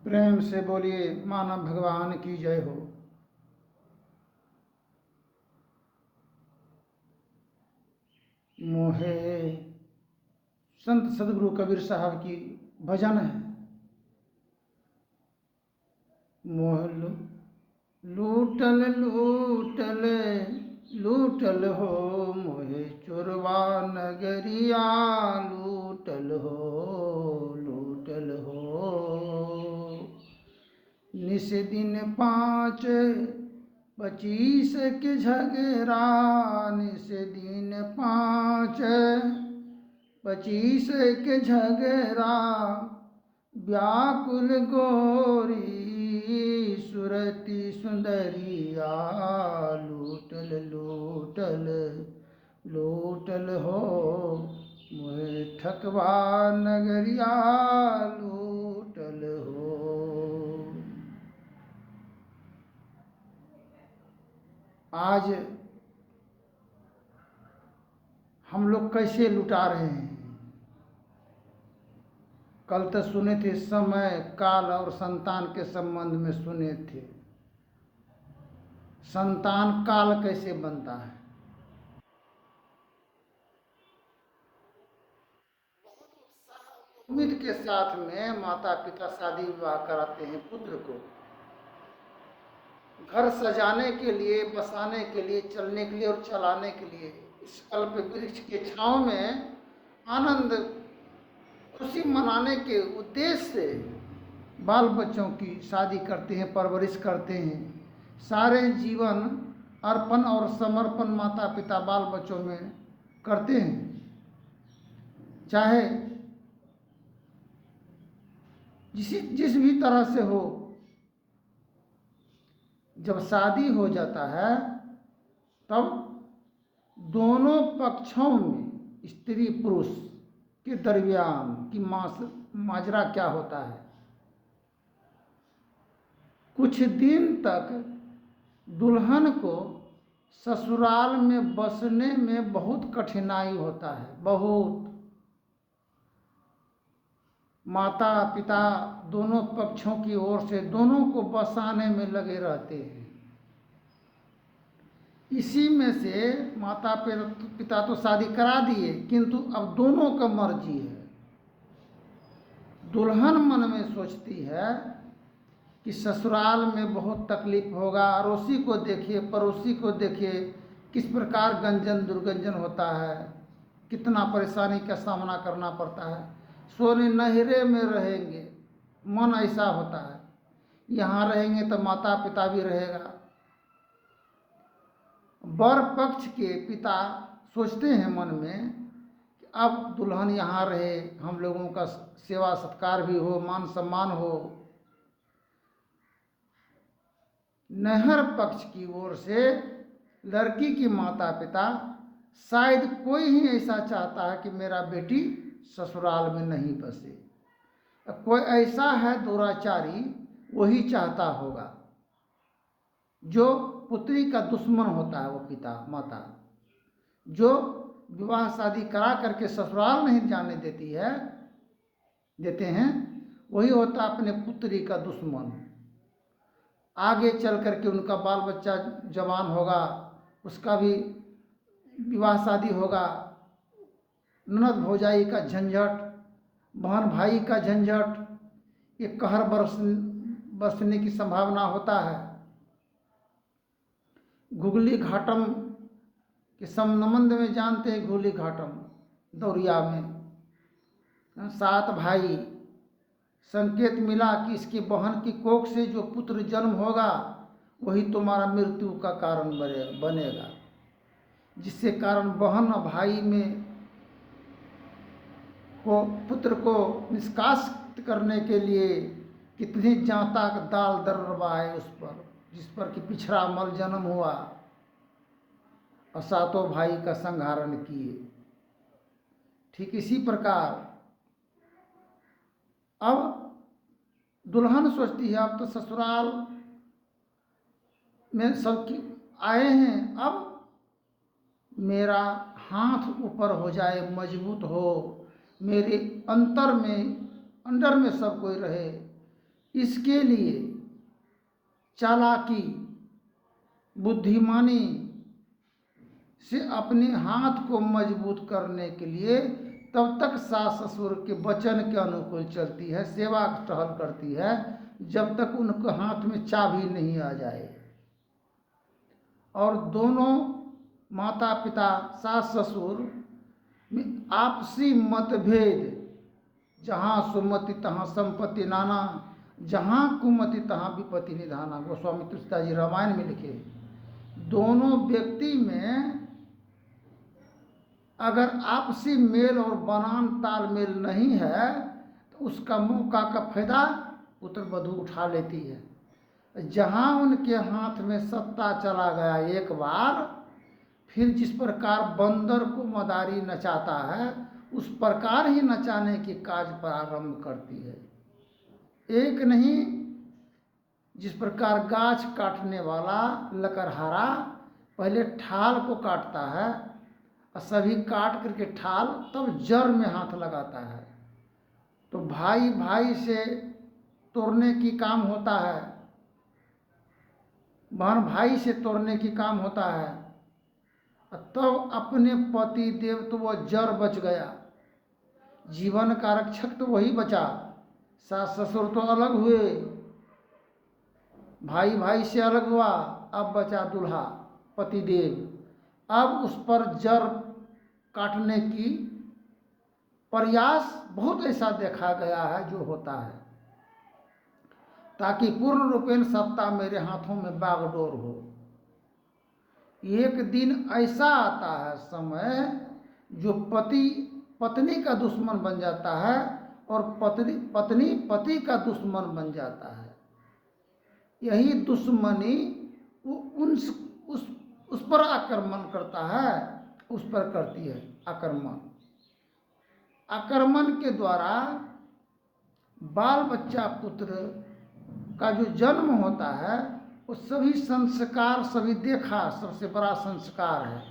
प्रेम से बोलिए मानव भगवान की जय हो। मोहे संत सदगुरु कबीर साहब की भजन है। मोह लूटल लूटल लूटल हो, मोहे चोरवा नगरिया लूटल हो लूटल हो। निस दिन 5-25 के झगड़ा, निस दिन 5-25 के झगड़ा। व्याकुल गोरी सुरति सुंदरिया लूटल लूटल लूटल हो, मोहे ठकवा नगरिया लूटल हो। आज हम लोग कैसे लुटा रहे हैं। कल तो सुने थे समय काल और संतान के संबंध में सुने थे। संतान काल कैसे बनता है। उम्मीद के साथ में माता पिता शादी विवाह कराते हैं पुत्र को, घर सजाने के लिए, बसाने के लिए, चलने के लिए और चलाने के लिए। इस कल्प वृक्ष के छांव में आनंद खुशी मनाने के उद्देश्य से बाल बच्चों की शादी करते हैं, परवरिश करते हैं। सारे जीवन अर्पण और समर्पण माता पिता बाल बच्चों में करते हैं। चाहे जिस भी तरह से हो, जब शादी हो जाता है तब दोनों पक्षों में स्त्री पुरुष के दरमियान की माजरा क्या होता है। कुछ दिन तक दुल्हन को ससुराल में बसने में बहुत कठिनाई होता है। बहुत माता पिता दोनों पक्षों की ओर से दोनों को बसाने में लगे रहते हैं। इसी में से माता पिता तो शादी करा दिए, किंतु अब दोनों का मर्जी है। दुल्हन मन में सोचती है कि ससुराल में बहुत तकलीफ होगा। अड़ोसी को देखिए, पड़ोसी को देखिए, किस प्रकार गंजन दुर्गंजन होता है, कितना परेशानी का सामना करना पड़ता है। सोने नहरे में रहेंगे, मन ऐसा होता है। यहाँ रहेंगे तो माता पिता भी रहेगा। वर पक्ष के पिता सोचते हैं मन में कि अब दुल्हन यहाँ रहे, हम लोगों का सेवा सत्कार भी हो, मान सम्मान हो। नहर पक्ष की ओर से लड़की की माता पिता शायद कोई ही ऐसा चाहता है कि मेरा बेटी ससुराल में नहीं बसे। कोई ऐसा है दुराचारी, वही चाहता होगा। जो पुत्री का दुश्मन होता है वो पिता माता, जो विवाह शादी करा करके ससुराल नहीं जाने देते हैं, वही होता अपने पुत्री का दुश्मन। आगे चल करके उनका बाल बच्चा जवान होगा, उसका भी विवाह शादी होगा। ननद भौजाई का झंझट, बहन भाई का झंझट, ये कहर बरसने की संभावना होता है। घुगली घाटम के संबंध में जानते हैं। घुगली घाटम दौरिया में 7 भाई, संकेत मिला कि इसकी बहन की कोख से जो पुत्र जन्म होगा वही तुम्हारा मृत्यु का कारण बनेगा। जिससे कारण बहन और भाई में को पुत्र को निष्कासित करने के लिए कितनी जांता दाल दरबाए उस पर, जिस पर कि पिछड़ा मल जन्म हुआ और 7 भाई का संहारण किए। ठीक इसी प्रकार अब दुल्हन सोचती है अब तो ससुराल में सब आए हैं, अब मेरा हाथ ऊपर हो जाए, मजबूत हो, मेरे अंदर में सब कोई रहे। इसके लिए चालाकी, बुद्धिमानी से अपने हाथ को मजबूत करने के लिए तब तक सास ससुर के वचन के अनुकूल चलती है, सेवा टहल करती है, जब तक उनके हाथ में चाबी नहीं आ जाए। और दोनों माता पिता, सास ससुर में आपसी मतभेद, जहाँ सुमति तहाँ संपत्ति नाना, जहाँ कुमति तहाँ विपत्ति निधाना, गोस्वामी तुलसीदास जी रामायण में लिखे। दोनों व्यक्ति में अगर आपसी मेल और बनान तालमेल नहीं है तो उसका मौका का फायदा पुत्र वधू उठा लेती है। जहाँ उनके हाथ में सत्ता चला गया एक बार, फिर जिस प्रकार बंदर को मदारी नचाता है उस प्रकार ही नचाने की काज प्रारंभ करती है। एक नहीं, जिस प्रकार गाछ काटने वाला लकड़हारा पहले ठाल को काटता है और सभी काट करके ठाल तब जड़ में हाथ लगाता है, तो भाई भाई से तोड़ने की काम होता है, बहन भाई से तोड़ने की काम होता है। तब अपने पति देव तो वो जड़ बच गया, जीवन का रक्षक तो वही बचा। सास ससुर तो अलग हुए, भाई भाई से अलग हुआ, अब बचा दूल्हा पति देव। अब उस पर जड़ काटने की प्रयास बहुत ऐसा देखा गया है जो होता है, ताकि पूर्ण रूपेण सत्ता मेरे हाथों में बागडोर हो। एक दिन ऐसा आता है समय जो पति पत्नी का दुश्मन बन जाता है और पत्नी पति का दुश्मन बन जाता है। यही दुश्मनी उस पर आक्रमण करता है, उस पर करती है आक्रमण। आक्रमण के द्वारा बाल बच्चा पुत्र का जो जन्म होता है वो सभी संस्कार, सभी देखा सबसे बड़ा संस्कार है।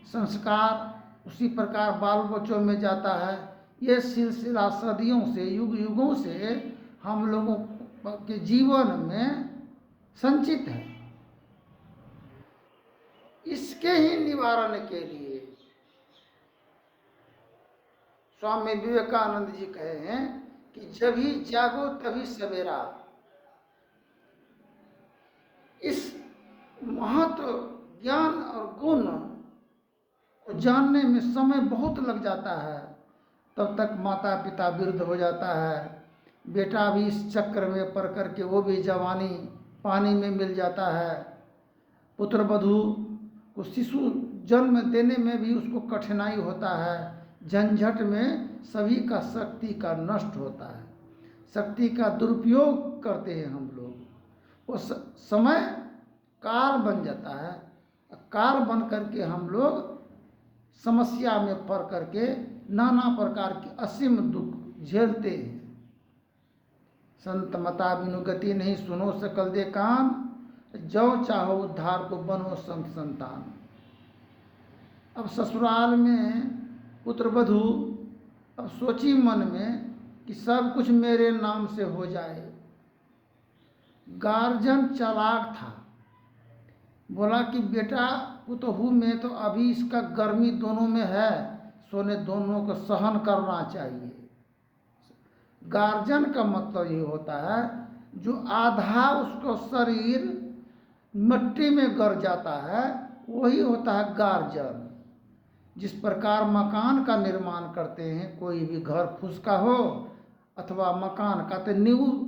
संस्कार उसी प्रकार बाल बच्चों में जाता है। ये सिलसिला सदियों से, युग युगों से हम लोगों के जीवन में संचित है। इसके ही निवारण के लिए स्वामी विवेकानंद जी कहे हैं कि जब ही जागो तभी सवेरा। इस महत्व ज्ञान और गुण को जानने में समय बहुत लग जाता है, तब तक माता पिता वृद्ध हो जाता है, बेटा भी इस चक्र में पड़ करके वो भी जवानी पानी में मिल जाता है। पुत्र वधू को शिशु जन्म देने में भी उसको कठिनाई होता है, झंझट में सभी का शक्ति का नष्ट होता है, शक्ति का दुरुपयोग करते हैं हम लोग। वो समय काल बन जाता है, काल बन करके हम लोग समस्या में पड़ करके नाना प्रकार की असीम दुख झेलते हैं। संत मता बिनु गति नहीं, सुनो सकल दे कान, जो चाहो उद्धार को बनो संत संतान। अब ससुराल में पुत्र वधू अब सोची मन में कि सब कुछ मेरे नाम से हो जाए। गार्जियन चालाक था, बोला कि बेटा पुतहू में तो अभी इसका गर्मी दोनों में है, सोने दोनों को सहन करना चाहिए। गार्जियन का मतलब ये होता है जो आधा उसको शरीर मिट्टी में गर जाता है, वही होता है गार्जियन। जिस प्रकार मकान का निर्माण करते हैं, कोई भी घर फुसका हो अथवा मकान का, तो नींव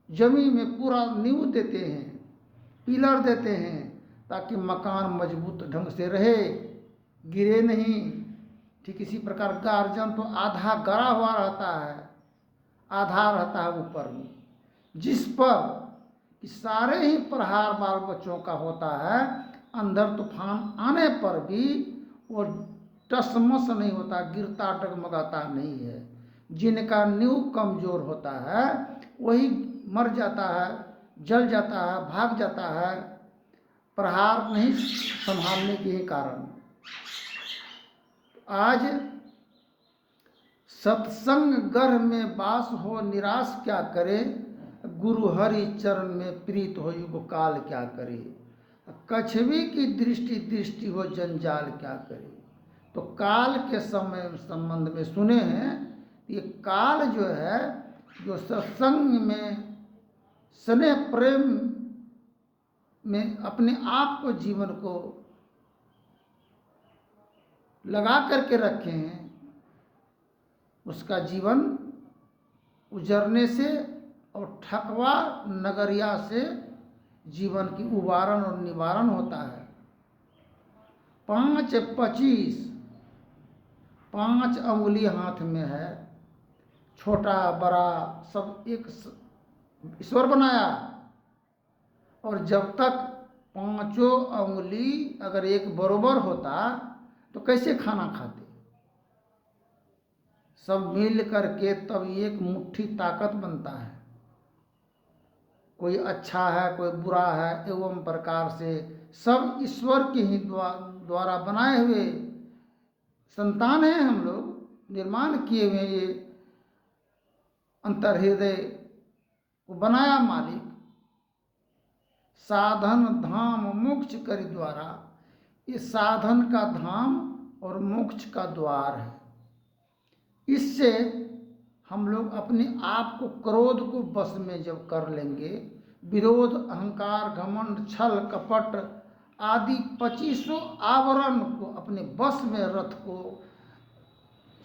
जमीन में पूरा नींव देते हैं, पिलर देते हैं, ताकि मकान मजबूत ढंग से रहे, गिरे नहीं। ठीक इसी प्रकार गार्जियन तो आधा गड़ा हुआ रहता है, आधा रहता है ऊपर में, जिस पर कि सारे ही प्रहार बाल बच्चों का होता है। अंदर तूफान आने पर भी वो टसमस नहीं होता, गिरता डगमगाता नहीं है। जिनका नींव कमजोर होता है वही मर जाता है, जल जाता है, भाग जाता है, प्रहार नहीं संभालने के कारण। आज सत्संग गर्भ में वास हो निराश क्या करे, गुरु हरि चरण में प्रीत हो युग काल क्या करे। कछवी की दृष्टि दृष्टि हो जंजाल क्या करे। तो काल के समय संबंध में सुने हैं, ये काल जो है, जो सत्संग में स्नेह प्रेम में अपने आप को जीवन को लगा करके रखे हैं, उसका जीवन उजरने से और ठकवा नगरिया से जीवन की उबारण और निवारण होता है। 5-25 5 अंगुली हाथ में है, छोटा बड़ा सब एक ईश्वर बनाया, और जब तक 5 अंगुली अगर एक बरोबर होता तो कैसे खाना खाते। सब मिल करके तब एक मुट्ठी ताकत बनता है। कोई अच्छा है कोई बुरा है, एवं प्रकार से सब ईश्वर के ही द्वारा बनाए हुए संतान हैं हम लोग, निर्माण किए हुए। ये अंतर्हृदय को बनाया मालिक। साधन धाम मोक्ष करि द्वारा, ये साधन का धाम और मोक्ष का द्वार है। इससे हम लोग अपने आप को, क्रोध को बस में जब कर लेंगे, विरोध अहंकार घमंड छल कपट आदि 25 आवरण को अपने बस में रथ को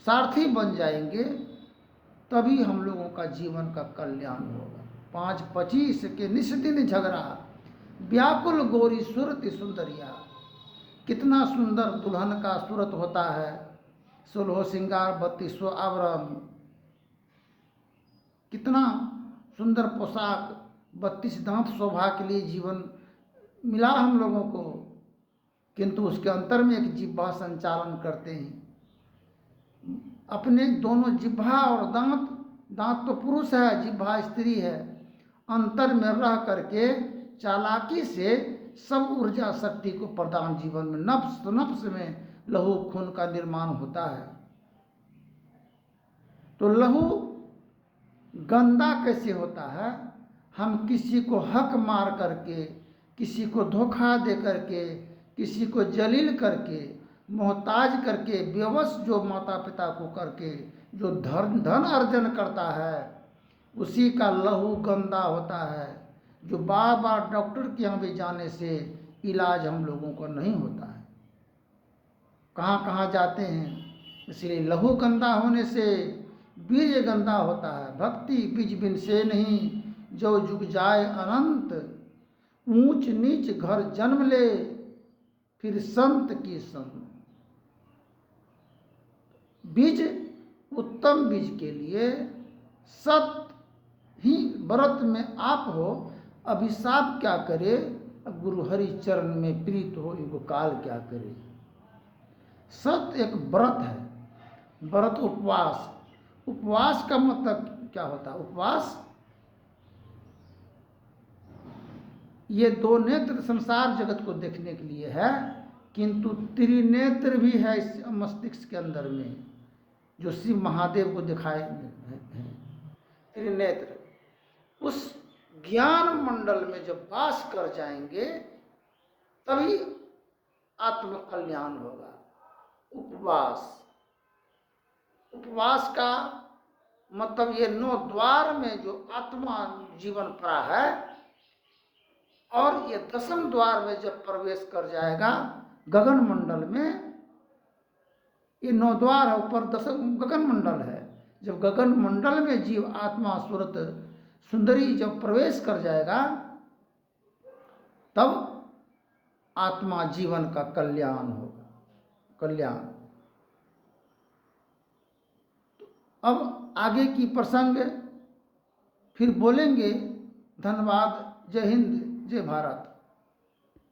सारथी बन जाएंगे, तभी हम लोगों का जीवन का कल्याण होगा। 5-25 के निस्दिन झगड़ा, व्याकुल गोरी सूरत सुंदरिया। कितना सुंदर दुल्हन का सूरत होता है, 16 श्रृंगार 32 आवरण, कितना सुंदर पोशाक, 32 दांत शोभा के लिए जीवन मिला हम लोगों को, किंतु उसके अंतर में एक जिह्वा संचालन करते हैं। अपने दोनों जिह्वा और दांत, दांत तो पुरुष है, जिह्वा स्त्री है, अंतर में रह करके चालाकी से सब ऊर्जा शक्ति को प्रदान जीवन में नफ्स तो नफ्स में लहू खून का निर्माण होता है। तो लहू गंदा कैसे होता है, हम किसी को हक मार करके, किसी को धोखा दे करके, किसी को जलील करके, मोहताज करके, बेवश जो माता पिता को करके जो धन अर्जन करता है, उसी का लहू गंदा होता है, जो बार बार डॉक्टर के यहाँ भी जाने से इलाज हम लोगों को नहीं होता है। कहाँ कहाँ जाते हैं, इसलिए लहू गंदा होने से बीज गंदा होता है। भक्ति बीज बिन से नहीं, जो जुग जाए अनंत, ऊंच नीच घर जन्म ले, फिर संत की संग। बीज उत्तम बीज के लिए सत ही व्रत में आप हो, अभिशाप क्या करे, गुरु हरि चरण में प्रीत हो युग काल क्या करे। सत एक व्रत है, व्रत उपवास। उपवास का मतलब क्या होता है, उपवास ये 2 नेत्र संसार जगत को देखने के लिए है, किंतु त्रिनेत्र भी है इस मस्तिष्क के अंदर में, जो शिव महादेव को दिखाए हैं। त्रिनेत्र उस ज्ञान मंडल में जब वास कर जाएंगे तभी आत्म कल्याण होगा। उपवास, उपवास का मतलब ये 9 द्वार में जो आत्मा जीवन पड़ा है, और ये 10वें द्वार में जब प्रवेश कर जाएगा गगन मंडल में, ये 9 द्वार है, ऊपर 10 गगन मंडल है। जब गगन मंडल में जीव आत्मा सूरत सुंदरी जब प्रवेश कर जाएगा, तब आत्मा जीवन का कल्याण होगा। कल्याण। अब आगे की प्रसंग फिर बोलेंगे। धन्यवाद। जय हिंद, जय भारत।